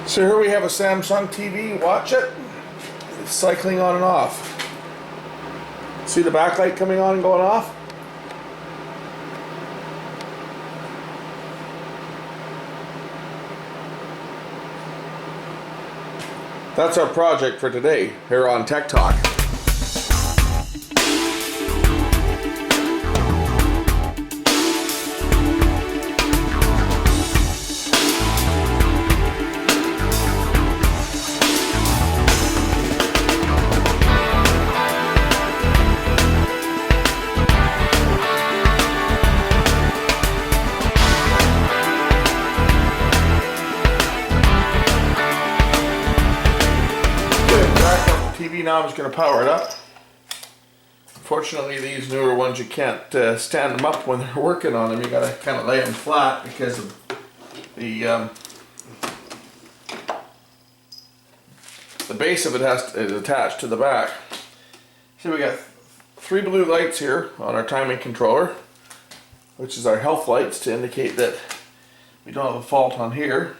So here we have a Samsung TV, watch it. It's cycling on and off. See the backlight coming on and going off? That's our project for today here on Tech Talk. TV now, I'm just going to power it up. Fortunately, these newer ones, you can't stand them up when they're working on them. You got to kind of lay them flat because of the base of it is attached to the back. So we got 3 blue lights here on our timing controller, which is our health lights to indicate that we don't have a fault on here.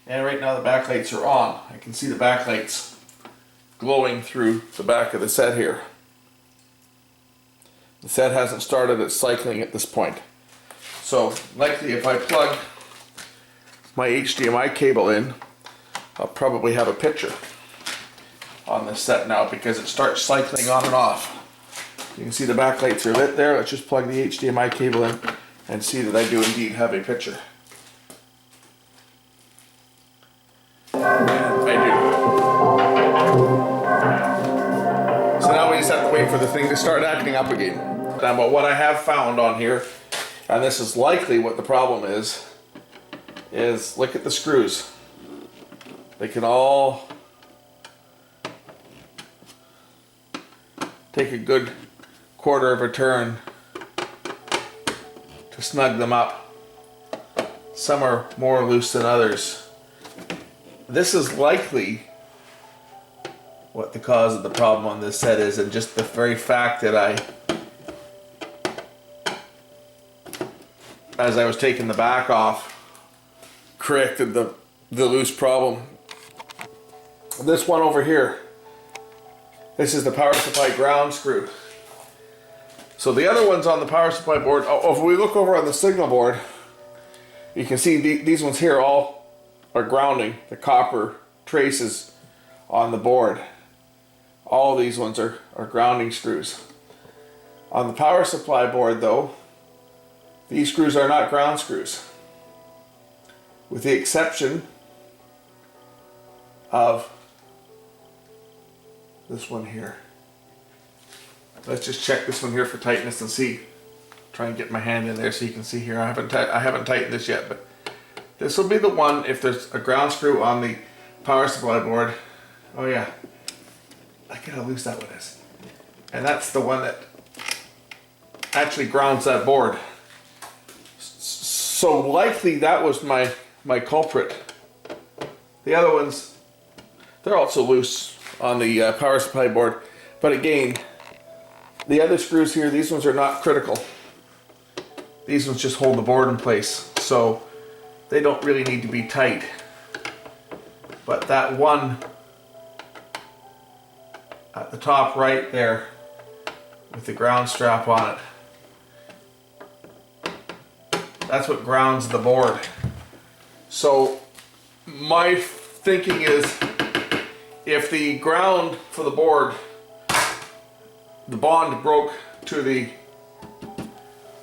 And right now the backlights are on. I can see the backlights glowing through the back of the set here. The set hasn't started its cycling at this point. So likely if I plug my HDMI cable in, I'll probably have a picture on this set now because it starts cycling on and off. You can see the backlights are lit there. Let's just plug the HDMI cable in and see that I do indeed have a picture. And I do. So now we just have to wait for the thing to start acting up again. Now, but what I have found on here, and this is likely what the problem is look at the screws. They can all take a good quarter of a turn to snug them up. Some are more loose than others. This is likely what the cause of the problem on this set is, and just the very fact that as I was taking the back off, corrected the loose problem. This one over here, this is the power supply ground screw. So the other ones on the power supply board, if we look over on the signal board, you can see these ones here all are grounding, the copper traces on the board. All these ones are grounding screws. On the power supply board though, these screws are not ground screws, with the exception of this one here. Let's just check this one here for tightness and see. Try and get my hand in there so you can see here. I haven't tightened this yet, but this will be the one if there's a ground screw on the power supply board. Oh yeah, look at how loose that one is. And that's the one that actually grounds that board. So likely that was my culprit. The other ones, they're also loose on the power supply board. But again, the other screws here, these ones are not critical. These ones just hold the board in place. So they don't really need to be tight. But that one at the top right there with the ground strap on it, that's what grounds the board. So my thinking is if the ground for the board, the bond broke to the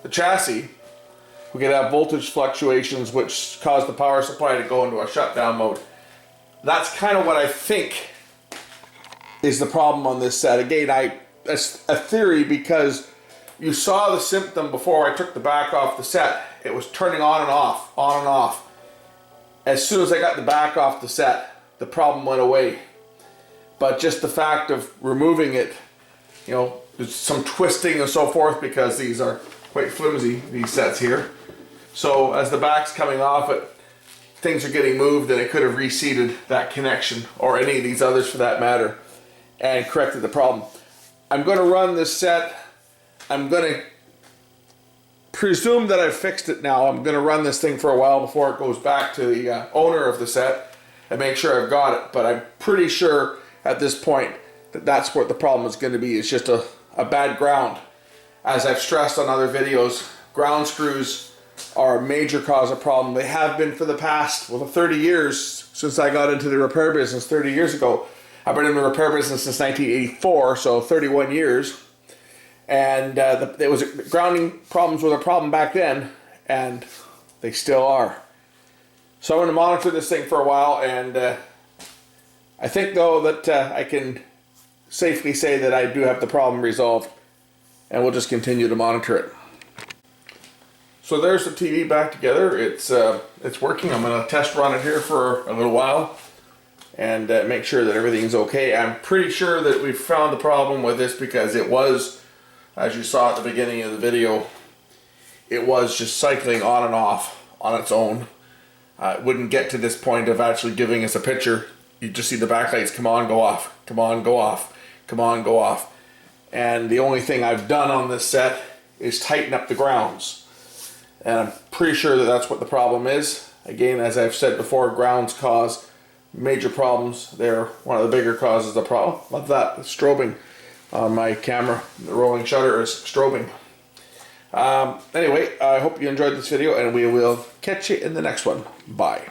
chassis, we could have voltage fluctuations which cause the power supply to go into a shutdown mode. That's kind of what I think is the problem on this set. Again, that's a theory because you saw the symptom before I took the back off the set. It was turning on and off, on and off. As soon as I got the back off the set, the problem went away. But just the fact of removing it, you know, there's some twisting and so forth because these are quite flimsy, these sets here. So as the back's coming off it, things are getting moved and it could have reseated that connection or any of these others for that matter and corrected the problem. I'm going to run this set. I'm going to presume that I've fixed it now. I'm going to run this thing for a while before it goes back to the owner of the set and make sure I've got it. But I'm pretty sure at this point that that's what the problem is going to be. It's just a bad ground. As I've stressed on other videos, ground screws are a major cause of problem. They have been for the past, well, 30 years since I got into the repair business 30 years ago. I've been in the repair business since 1984, so 31 years. And there was grounding problems were a problem back then, and they still are. So I'm going to monitor this thing for a while, and I think though that I can safely say that I do have the problem resolved, and we'll just continue to monitor it. So there's the TV back together. It's working. I'm going to test run it here for a little while and make sure that everything's okay. I'm pretty sure that we've found the problem with this because it was, as you saw at the beginning of the video, it was just cycling on and off on its own. It wouldn't get to this point of actually giving us a picture. You just see the backlights come on, go off, come on, go off, come on, go off. And the only thing I've done on this set is tighten up the grounds. And I'm pretty sure that that's what the problem is. Again, as I've said before, grounds cause major problems. They're one of the bigger causes of the problem. Love that, the strobing on my camera. The rolling shutter is strobing. Anyway, I hope you enjoyed this video, and we will catch you in the next one. Bye.